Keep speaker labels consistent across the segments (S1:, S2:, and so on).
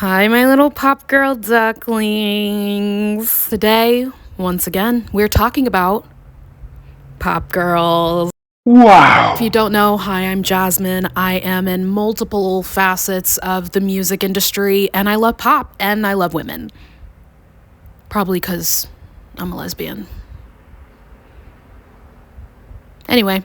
S1: Hi, my little pop girl ducklings. Today, once again, we're talking about pop girls.
S2: Wow.
S1: If you don't know, hi, I'm Jasmine. I am in multiple facets of the music industry, and I love pop and I love women. Probably because I'm a lesbian. Anyway.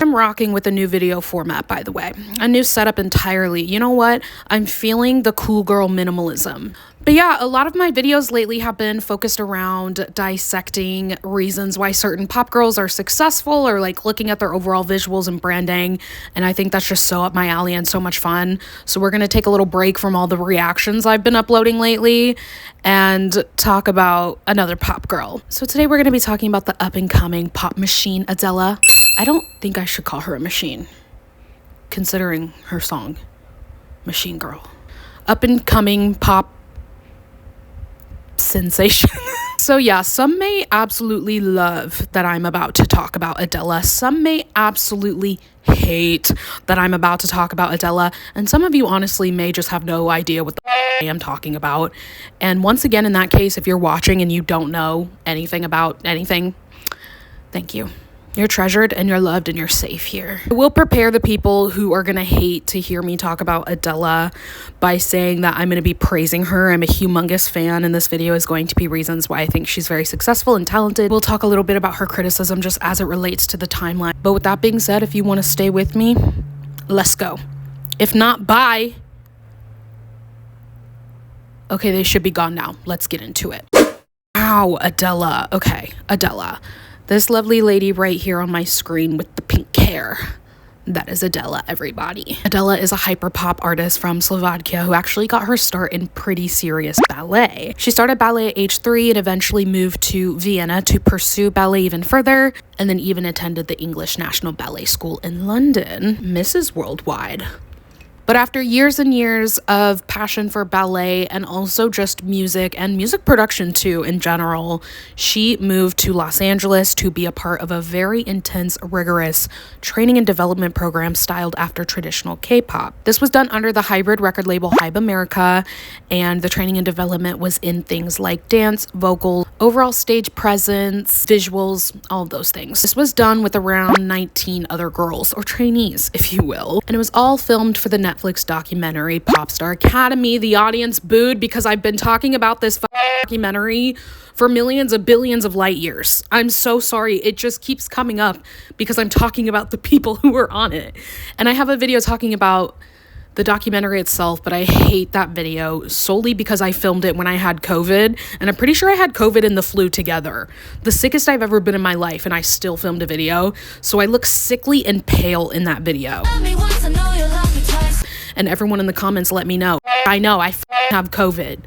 S1: I'm rocking with a new video format, by the way. A new setup entirely. You know what? I'm feeling the cool girl minimalism. But yeah, a lot of my videos lately have been focused around dissecting reasons why certain pop girls are successful, or like looking at their overall visuals and branding. And I think that's just so up my alley and so much fun. So we're going to take a little break from all the reactions I've been uploading lately and talk about another pop girl. So today we're going to be talking about the up and coming pop machine ADELA. I don't think I should call her a machine, considering her song, Machine Girl. Up and coming pop sensation. So yeah, some may absolutely love that I'm about to talk about ADELA. Some may absolutely hate that I'm about to talk about ADELA. And some of you honestly may just have no idea what the I am talking about. And once again, in that case, if you're watching and you don't know anything about anything, thank you. You're treasured and you're loved and you're safe here. I will prepare the people who are going to hate to hear me talk about ADELA by saying that I'm going to be praising her. I'm a humongous fan, and this video is going to be reasons why I think she's very successful and talented. We'll talk a little bit about her criticism just as it relates to the timeline. But with that being said, if you want to stay with me, let's go. If not, bye. Okay, they should be gone now. Let's get into it. Wow, ADELA. Okay, ADELA. This lovely lady right here on my screen with the pink hair. That is ADELA, everybody. ADELA is a hyperpop artist from Slovakia who actually got her start in pretty serious ballet. She started ballet at age 3 and eventually moved to Vienna to pursue ballet even further, and then even attended the English National Ballet School in London, Mrs. Worldwide. But after years and years of passion for ballet and also just music and music production too in general, she moved to Los Angeles to be a part of a very intense, rigorous training and development program styled after traditional K-pop. This was done under the hybrid record label Hybe America, and the training and development was in things like dance, vocal, overall stage presence, visuals, all of those things. This was done with around 19 other girls, or trainees, if you will, and it was all filmed for the Netflix documentary Popstar Academy. The audience booed because I've been talking about this documentary for millions of billions of light years. I'm so sorry. It just keeps coming up because I'm talking about the people who were on it. And I have a video talking about the documentary itself, but I hate that video solely because I filmed it when I had COVID, and I'm pretty sure I had COVID and the flu together. The sickest I've ever been in my life, and I still filmed a video, so I look sickly and pale in that video. And everyone in the comments let me know. I know, I have COVID.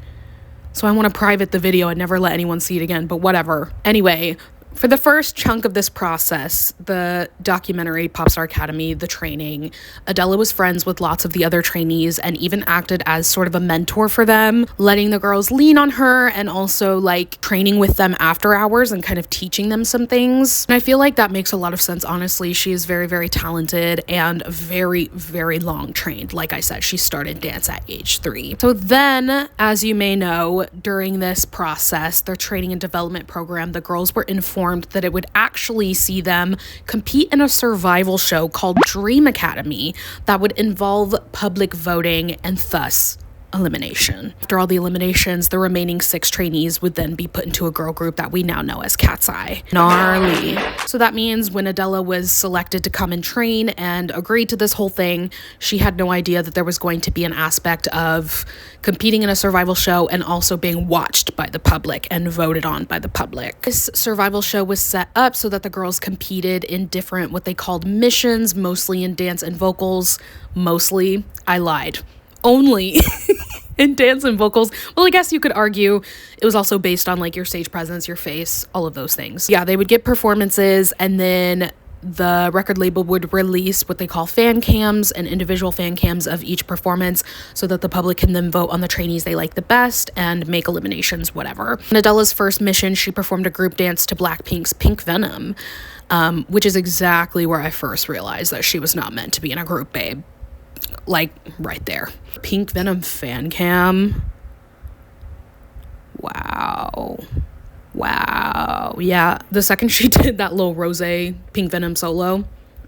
S1: So I want to private the video and never let anyone see it again, but whatever. Anyway, for the first chunk of this process, the documentary, Popstar Academy, the training, ADELA was friends with lots of the other trainees and even acted as sort of a mentor for them, letting the girls lean on her and also like training with them after hours and kind of teaching them some things. And I feel like that makes a lot of sense, honestly. She is very, very talented and very, very long trained. Like I said, she started dance at age 3. So then, as you may know, during this process, their training and development program, the girls were informed that it would actually see them compete in a survival show called Dream Academy that would involve public voting and thus elimination. After all the eliminations, the remaining 6 trainees would then be put into a girl group that we now know as Katseye. Gnarly. So that means when ADELA was selected to come and train and agreed to this whole thing, she had no idea that there was going to be an aspect of competing in a survival show and also being watched by the public and voted on by the public. This survival show was set up so that the girls competed in different what they called missions, mostly in dance and vocals. Mostly, I lied. Only in dance and vocals. Well, I guess you could argue it was also based on like your stage presence, your face, all of those things. Yeah, they would get performances, and then the record label would release what they call fan cams and individual fan cams of each performance so that the public can then vote on the trainees they like the best and make eliminations, whatever. In Adela's first mission, she performed a group dance to Blackpink's Pink Venom, which is exactly where I first realized that she was not meant to be in a group, babe. Like, right there. Pink Venom fan cam. Wow. Yeah, the second she did that little rose Pink Venom solo,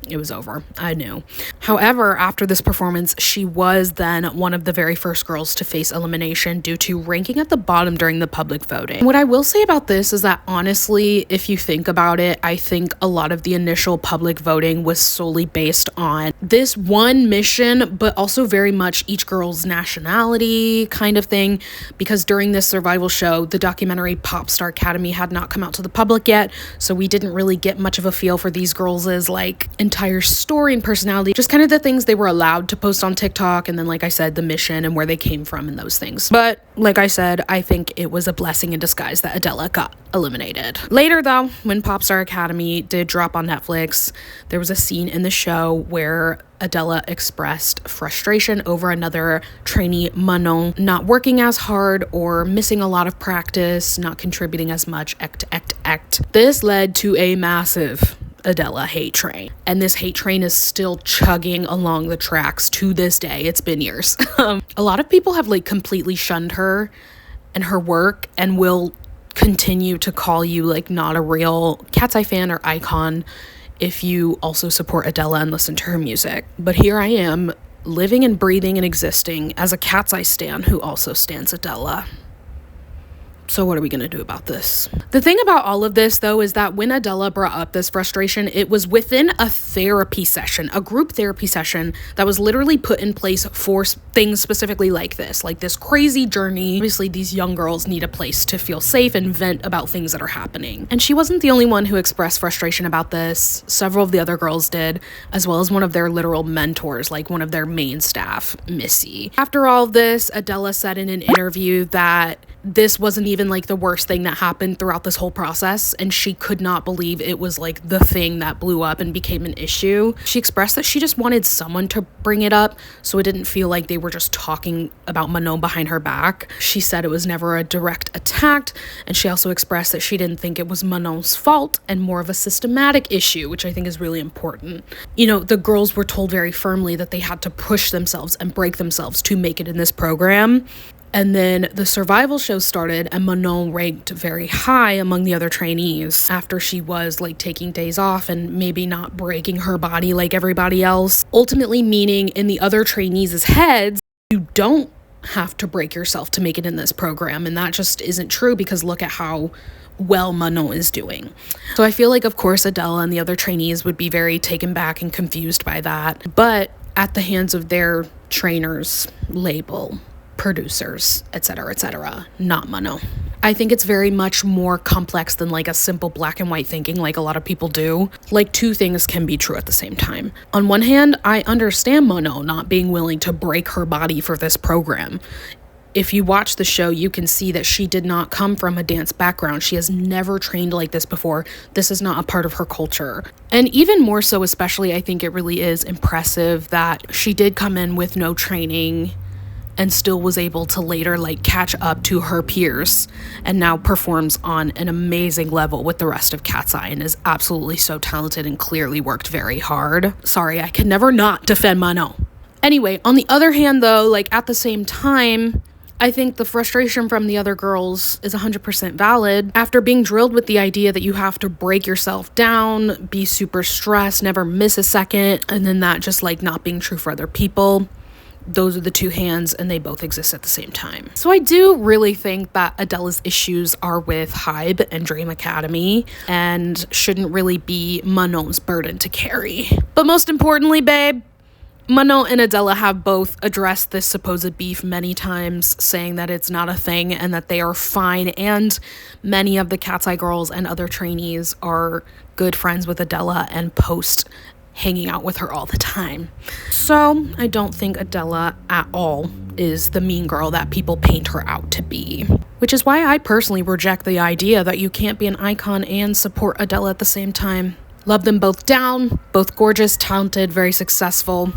S1: it was over. I knew. However, after this performance, she was then one of the very first girls to face elimination due to ranking at the bottom during the public voting. What I will say about this is that honestly, if you think about it, I think a lot of the initial public voting was solely based on this one mission, but also very much each girl's nationality kind of thing, because during this survival show, the documentary Popstar Academy had not come out to the public yet, so we didn't really get much of a feel for these girls' like entire story and personality, just kind of the things they were allowed to post on TikTok, and then like I said, the mission and where they came from and those things. But like I said, I think it was a blessing in disguise that ADELA got eliminated. Later though, when Popstar Academy did drop on Netflix, there was a scene in the show where ADELA expressed frustration over another trainee, Manon, not working as hard or missing a lot of practice, not contributing as much, This led to a massive ADELA hate train, and this hate train is still chugging along the tracks to this day. It's been years. A lot of people have like completely shunned her and her work and will continue to call you like not a real Katseye fan or icon if you also support ADELA and listen to her music. But here I am, living and breathing and existing as a Katseye stan who also stans ADELA. So what are we going to do about this? The thing about all of this, though, is that when ADELA brought up this frustration, it was within a therapy session, a group therapy session that was literally put in place for things specifically like this crazy journey. Obviously, these young girls need a place to feel safe and vent about things that are happening. And she wasn't the only one who expressed frustration about this. Several of the other girls did, as well as one of their literal mentors, like one of their main staff, Missy. After all of this, ADELA said in an interview that this wasn't even like the worst thing that happened throughout this whole process, and she could not believe it was like the thing that blew up and became an issue. She expressed that she just wanted someone to bring it up so it didn't feel like they were just talking about Manon behind her back. She said it was never a direct attack, and she also expressed that she didn't think it was Manon's fault and more of a systematic issue, which I think is really important. You know, the girls were told very firmly that they had to push themselves and break themselves to make it in this program. And then the survival show started, and Manon ranked very high among the other trainees after she was like taking days off and maybe not breaking her body like everybody else. Ultimately meaning in the other trainees' heads, you don't have to break yourself to make it in this program. And that just isn't true, because look at how well Manon is doing. So I feel like, of course, ADELA and the other trainees would be very taken back and confused by that. But at the hands of their trainers, label, producers, etc., not Manon. I think it's very much more complex than like a simple black and white thinking like a lot of people do. Like, two things can be true at the same time. On one hand, I understand Manon not being willing to break her body for this program. If you watch the show, you can see that she did not come from a dance background. She has never trained like this before. This is not a part of her culture. And even more so, especially, I think it really is impressive that she did come in with no training and still was able to later like catch up to her peers, and now performs on an amazing level with the rest of Katseye and is absolutely so talented and clearly worked very hard. Sorry, I can never not defend Manon. Anyway, on the other hand though, like at the same time, I think the frustration from the other girls is 100% valid. After being drilled with the idea that you have to break yourself down, be super stressed, never miss a second, and then that just like not being true for other people, those are the two hands, and they both exist at the same time. So I do really think that ADELA's issues are with Hybe and Dream Academy and shouldn't really be Manon's burden to carry. But most importantly, babe, Manon and ADELA have both addressed this supposed beef many times, saying that it's not a thing and that they are fine, and many of the Katseye girls and other trainees are good friends with ADELA and post hanging out with her all the time. So I don't think ADELA at all is the mean girl that people paint her out to be. Which is why I personally reject the idea that you can't be an icon and support ADELA at the same time. Love them both down, both gorgeous, talented, very successful.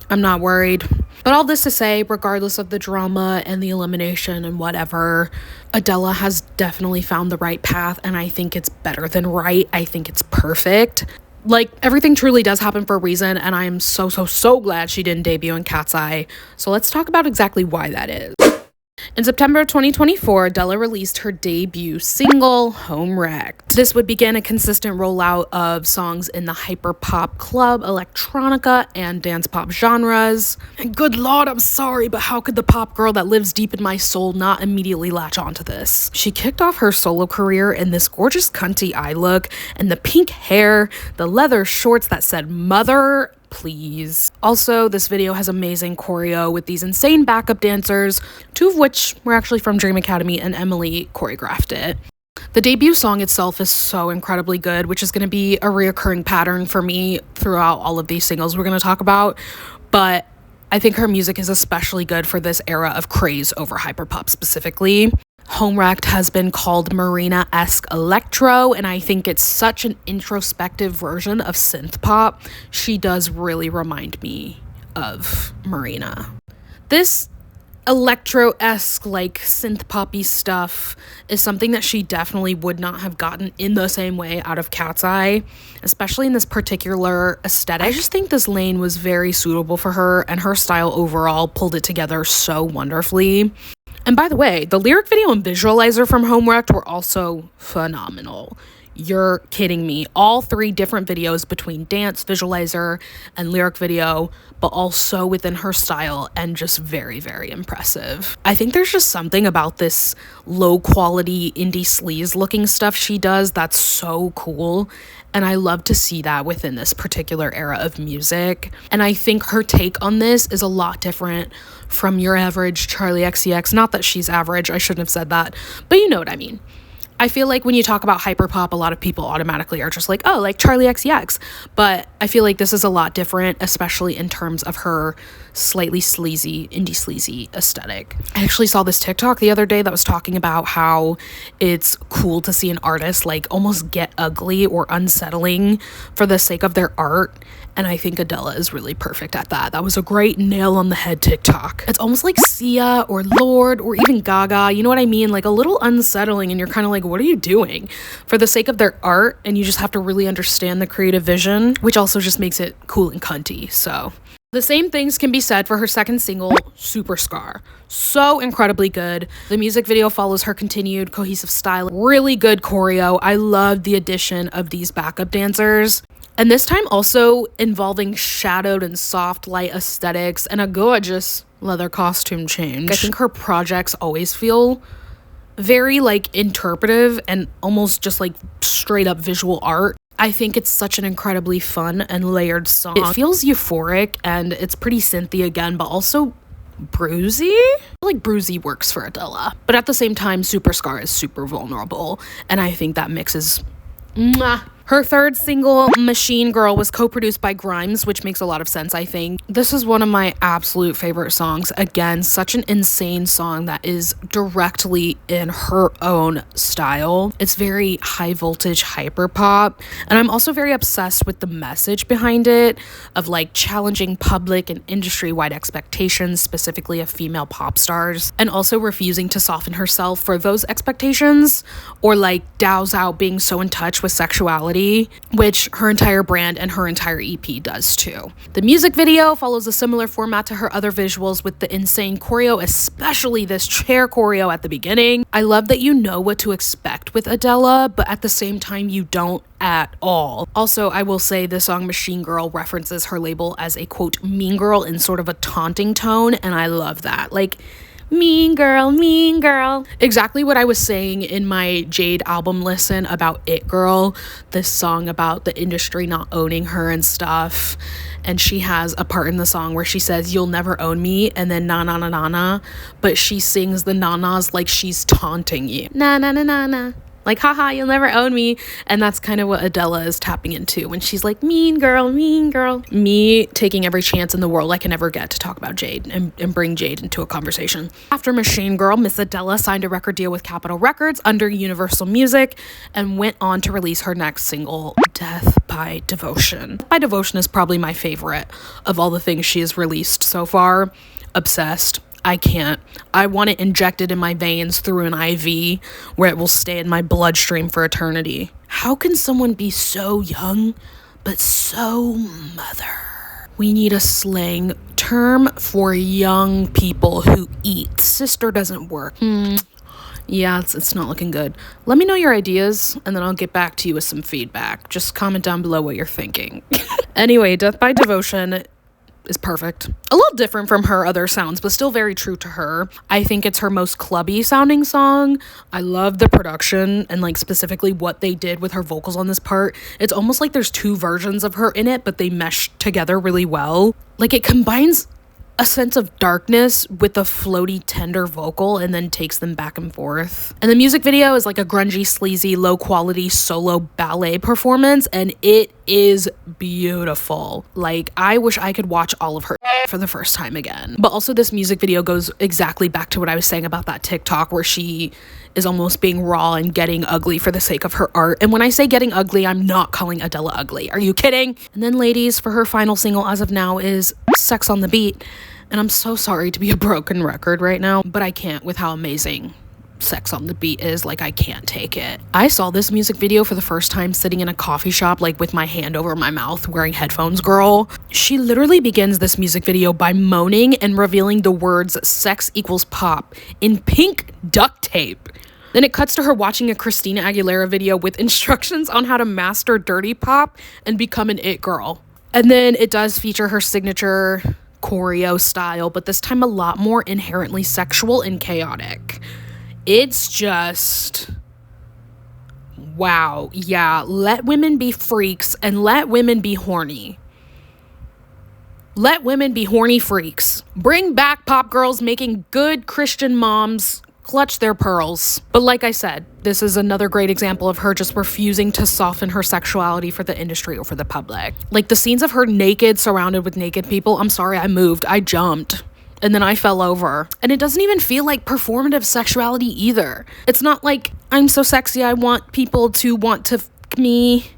S1: I'm not worried. But all this to say, regardless of the drama and the elimination and whatever, ADELA has definitely found the right path, and I think it's better than right. I think it's perfect. Like, everything truly does happen for a reason, and I am so glad she didn't debut in Katseye. So let's talk about exactly why that is. In September 2024, ADELA released her debut single, Home Wrecked. This would begin a consistent rollout of songs in the hyperpop, club, electronica, and dance pop genres. And good lord, I'm sorry, but how could the pop girl that lives deep in my soul not immediately latch onto this? She kicked off her solo career in this gorgeous cunty eye look and the pink hair, the leather shorts that said mother, please. Also, this video has amazing choreo with these insane backup dancers, 2 of which were actually from Dream Academy, and Emily choreographed it. The debut song itself is so incredibly good, which is going to be a reoccurring pattern for me throughout all of these singles we're going to talk about, but I think her music is especially good for this era of craze over hyperpop specifically. Home Wrecked has been called Marina-esque electro, and I think it's such an introspective version of synth pop. She does really remind me of Marina. This electro-esque, like, synth poppy stuff is something that she definitely would not have gotten in the same way out of Katseye, especially in this particular aesthetic. I just think this lane was very suitable for her, and her style overall pulled it together so wonderfully. And by the way, the lyric video and visualizer from Home Wrecked were also phenomenal. You're kidding me. All 3 different videos between dance, visualizer, and lyric video, but also within her style, and just very impressive. I think there's just something about this low quality indie sleaze looking stuff she does that's so cool, and I love to see that within this particular era of music. And I think her take on this is a lot different from your average Charli XCX. Not that she's average, I shouldn't have said that, but you know what I mean. I feel like when you talk about hyperpop, a lot of people automatically are just like, oh, like Charli XCX. But I feel like this is a lot different, especially in terms of her slightly sleazy, indie sleazy aesthetic. I actually saw this TikTok the other day that was talking about how it's cool to see an artist like almost get ugly or unsettling for the sake of their art. And I think ADELA is really perfect at that. That was a great nail on the head TikTok. It's almost like Sia or Lorde or even Gaga, you know what I mean? Like a little unsettling, and you're kind of like, what are you doing? For the sake of their art, and you just have to really understand the creative vision, which also just makes it cool and cunty, so. The same things can be said for her second single, Superstar. So incredibly good. The music video follows her continued cohesive style. Really good choreo. I love the addition of these backup dancers. And this time also involving shadowed and soft light aesthetics and a gorgeous leather costume change. I think her projects always feel very like interpretive and almost just like straight up visual art. I think it's such an incredibly fun and layered song. It feels euphoric and it's pretty synthy again, but also bruisey. I feel like bruisey works for ADELA, but at the same time, Superstar is super vulnerable, and I think that mixes. Mwah. Her third single, Machine Girl, was co-produced by Grimes, which makes a lot of sense, I think. This is one of my absolute favorite songs. Again, such an insane song that is directly in her own style. It's very high voltage hyper pop, and I'm also very obsessed with the message behind it of like challenging public and industry-wide expectations, specifically of female pop stars, and also refusing to soften herself for those expectations or like douse out being so in touch with sexuality, which her entire brand and her entire EP does too. The music video follows a similar format to her other visuals with the insane choreo, especially this chair choreo at the beginning. I love that you know what to expect with ADELA, but at the same time you don't at all. Also, I will say the song Machine Girl references her label as a quote mean girl in sort of a taunting tone, and I love that. Like, mean girl, mean girl. Exactly what I was saying in my Jade album listen about It Girl, this song about the industry not owning her and stuff. And she has a part in the song where she says, "You'll never own me," and then na na na na na, but she sings the na-nas like she's taunting you. Na na na na na. Like, haha, you'll never own me. And that's kind of what ADELA is tapping into when she's like, mean girl, mean girl. Me taking every chance in the world I can ever get to talk about Jade and bring Jade into a conversation. After Machine Girl, Miss ADELA signed a record deal with Capitol Records under Universal Music and went on to release her next single, Death by Devotion. Death by Devotion is probably my favorite of all the things she has released so far. Obsessed. I can't. I want it injected in my veins through an IV where it will stay in my bloodstream for eternity. How can someone be so young but so mother? We need a slang term for young people who eat. Sister doesn't work. Yeah, it's not looking good. Let me know your ideas and then I'll get back to you with some feedback. Just comment down below what you're thinking. Anyway, Death by Devotion is perfect. A little different from her other sounds, but still very true to her. I think it's her most clubby sounding song. I love the production and like specifically what they did with her vocals on this part. It's almost like there's two versions of her in it, but they mesh together really well. Like it combines a sense of darkness with a floaty, tender vocal and then takes them back and forth. And the music video is like a grungy, sleazy, low quality solo ballet performance and it is beautiful. Like I wish I could watch all of her for the first time again. But also this music video goes exactly back to what I was saying about that TikTok where she is almost being raw and getting ugly for the sake of her art. And when I say getting ugly, I'm not calling ADELA ugly. Are you kidding? And then ladies, for her final single as of now is Sex on the Beat. And I'm so sorry to be a broken record right now, but I can't with how amazing Sex on the Beat is. Like I can't take it. I saw this music video for the first time sitting in a coffee shop, like with my hand over my mouth wearing headphones, girl. She literally begins this music video by moaning and revealing the words sex equals pop in pink duct tape. Then it cuts to her watching a Christina Aguilera video with instructions on how to master dirty pop and become an it girl. And then it does feature her signature choreo style, but this time a lot more inherently sexual and chaotic. It's just wow. Yeah, let women be freaks and let women be horny. Let women be horny freaks. Bring back pop girls making good Christian moms clutch their pearls. But like I said, this is another great example of her just refusing to soften her sexuality for the industry or for the public. Like the scenes of her naked, surrounded with naked people, I'm sorry, I moved, I jumped. And then I fell over. And it doesn't even feel like performative sexuality either. It's not like, I'm so sexy, I want people to want to f me.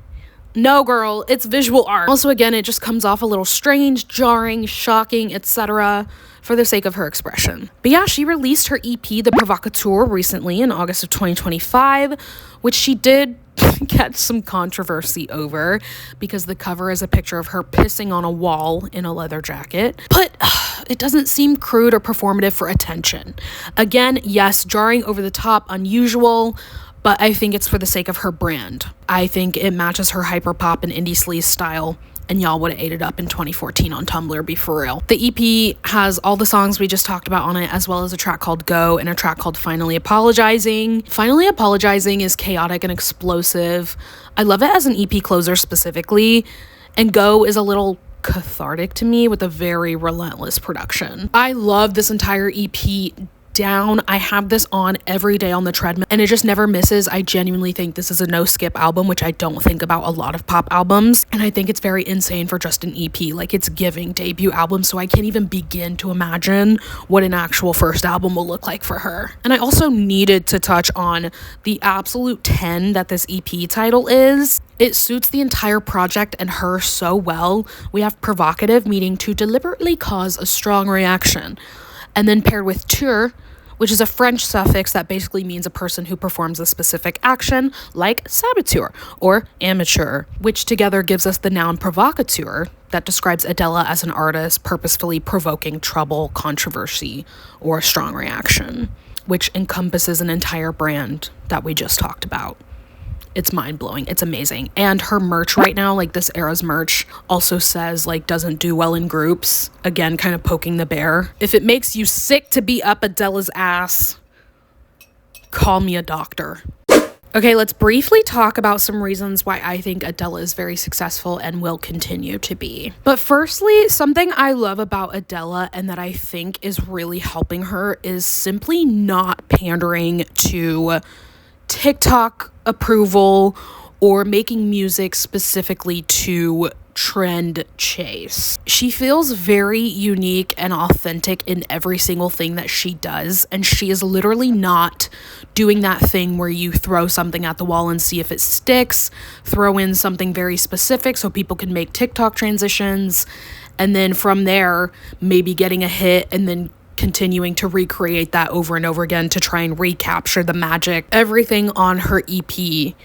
S1: No, girl, it's visual art. Also, again, it just comes off a little strange, jarring, shocking, etc. for the sake of her expression. But yeah, she released her EP, The Provocateur, recently in August of 2025, which she did get some controversy over because the cover is a picture of her pissing on a wall in a leather jacket. But it doesn't seem crude or performative for attention. Again, yes, jarring, over the top, unusual, but I think it's for the sake of her brand. I think it matches her hyperpop and indie sleaze style, and y'all would have ate it up in 2014 on Tumblr, be for real. The EP has all the songs we just talked about on it, as well as a track called Go and a track called Finally Apologizing. Finally Apologizing is chaotic and explosive. I love it as an EP closer specifically, and Go is a little cathartic to me with a very relentless production. I love this entire EP down. I have this on every day on the treadmill and it just never misses. I genuinely think this is a no skip album, which I don't think about a lot of pop albums, and I think it's very insane for just an EP. Like it's giving debut album, so I can't even begin to imagine what an actual first album will look like for her. And I also needed to touch on the absolute 10 that this EP title is. It suits the entire project and her so well. We have provocative, meaning to deliberately cause a strong reaction, and then paired with teur, which is a French suffix that basically means a person who performs a specific action, like saboteur or amateur, which together gives us the noun provocateur that describes ADELA as an artist purposefully provoking trouble, controversy, or a strong reaction, which encompasses an entire brand that we just talked about. It's mind-blowing. It's amazing. And her merch right now, like this era's merch, also says like doesn't do well in groups. Again, kind of poking the bear. If it makes you sick to be up ADELA's ass, call me a doctor. Okay, let's briefly talk about some reasons why I think ADELA is very successful and will continue to be. But firstly, something I love about ADELA and that I think is really helping her is simply not pandering to TikTok approval or making music specifically to trend chase. She feels very unique and authentic in every single thing that she does, and she is literally not doing that thing where you throw something at the wall and see if it sticks, throw in something very specific so people can make TikTok transitions, and then from there maybe getting a hit and then continuing to recreate that over and over again to try and recapture the magic. Everything on her EP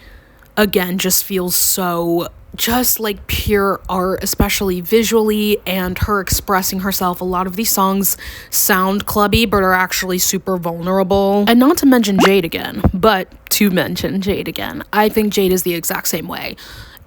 S1: again just feels so just like pure art, especially visually, and her expressing herself. A lot of these songs sound clubby but are actually super vulnerable. And not to mention Jade again, but to mention Jade again, I think Jade is the exact same way.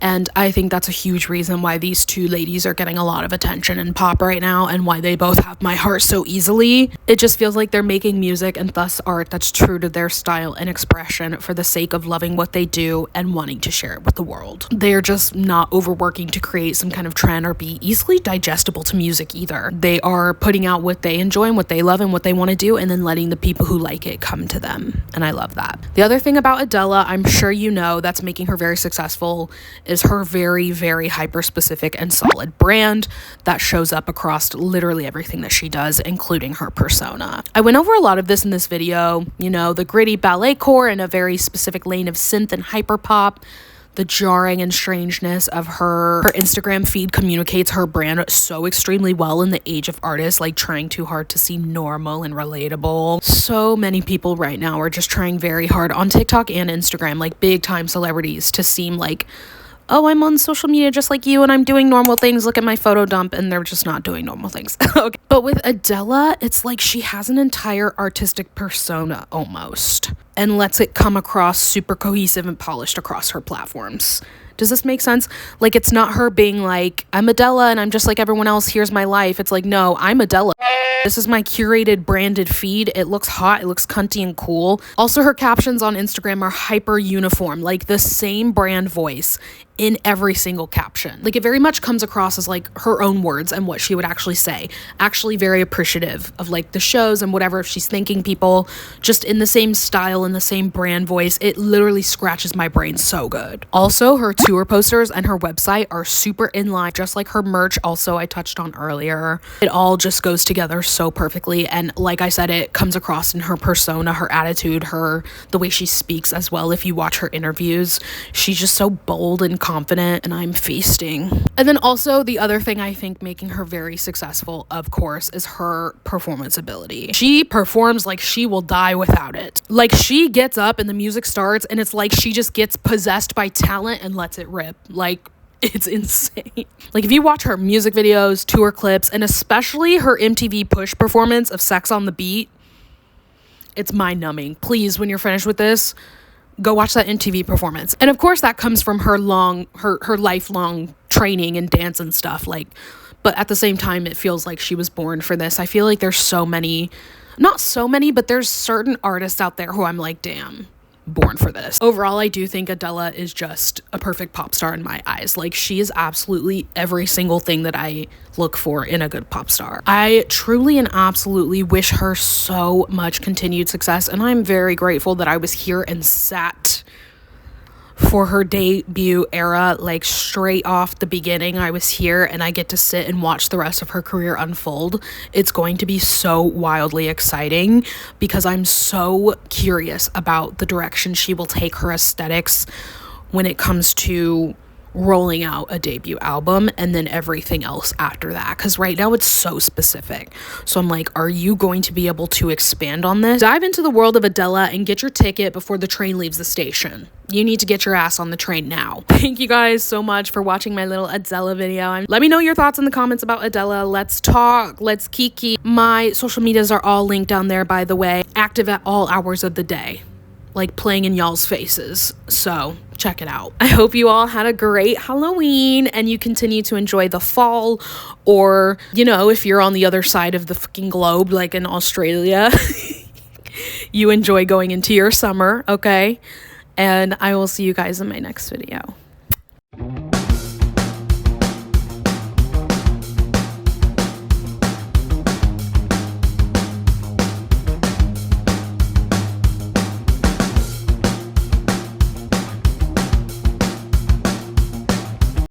S1: And I think that's a huge reason why these two ladies are getting a lot of attention in pop right now, and why they both have my heart so easily. It just feels like they're making music and thus art that's true to their style and expression for the sake of loving what they do and wanting to share it with the world. They're just not overworking to create some kind of trend or be easily digestible to music either. They are putting out what they enjoy and what they love and what they want to do, and then letting the people who like it come to them. And I love that. The other thing about ADELA, I'm sure you know, that's making her very successful is her very, very hyper specific and solid brand that shows up across literally everything that she does, including her persona. I went over a lot of this in this video, you know, the gritty ballet core in a very specific lane of synth and hyper pop. The jarring and strangeness of her Instagram feed communicates her brand so extremely well in the age of artists like trying too hard to seem normal and relatable. So many people right now are just trying very hard on TikTok and Instagram, like big time celebrities, to seem like, oh, I'm on social media just like you and I'm doing normal things, look at my photo dump, and they're just not doing normal things. Okay. But with ADELA, it's like she has an entire artistic persona almost, and lets it come across super cohesive and polished across her platforms. Does this make sense? Like, it's not her being like, I'm ADELA and I'm just like everyone else, here's my life. It's like, no, I'm ADELA. This is my curated branded feed. It looks hot, it looks cunty and cool. Also, her captions on Instagram are hyper uniform, like the same brand voice in every single caption. Like, it very much comes across as like her own words and what she would actually say. Actually very appreciative of like the shows and whatever, if she's thanking people, just in the same style and the same brand voice. It literally scratches my brain so good. Also, her tour posters and her website are super in line, just like her merch also I touched on earlier. It all just goes together so perfectly, and like I said, it comes across in her persona, her attitude, the way she speaks as well. If you watch her interviews, she's just so bold and confident, and I'm feasting. And then also the other thing I think making her very successful, of course, is her performance ability. She performs like she will die without it. Like, she gets up and the music starts and it's like she just gets possessed by talent and lets it rip. Like, it's insane. Like, if you watch her music videos, tour clips, and especially her MTV Push performance of Sex on the Beat, it's mind-numbing. Please, when you're finished with this, go watch that MTV performance. And of course that comes from her lifelong training and dance and stuff, like, but at the same time it feels like she was born for this. I feel like there's so many, not so many, but there's certain artists out there who I'm like, damn, born for this. Overall, I do think ADELA is just a perfect pop star in my eyes. Like, she is absolutely every single thing that I look for in a good pop star. I truly and absolutely wish her so much continued success, and I'm very grateful that I was here and sat for her debut era, like straight off the beginning. I was here and I get to sit and watch the rest of her career unfold. It's going to be so wildly exciting because I'm so curious about the direction she will take her aesthetics when it comes to rolling out a debut album and then everything else after that, because right now it's so specific. So I'm like, are you going to be able to expand on this? Dive into the world of ADELA and get your ticket before the train leaves the station. You need to get your ass on the train now. Thank you guys so much for watching my little ADELA video. Let me know your thoughts in the comments about ADELA. Let's talk, let's kiki. My social medias are all linked down there, by the way. Active at all hours of the day, like playing in y'all's faces. So check it out. I hope you all had a great Halloween and you continue to enjoy the fall, or, you know, if you're on the other side of the fucking globe, like in Australia, you enjoy going into your summer, okay? And I will see you guys in my next video.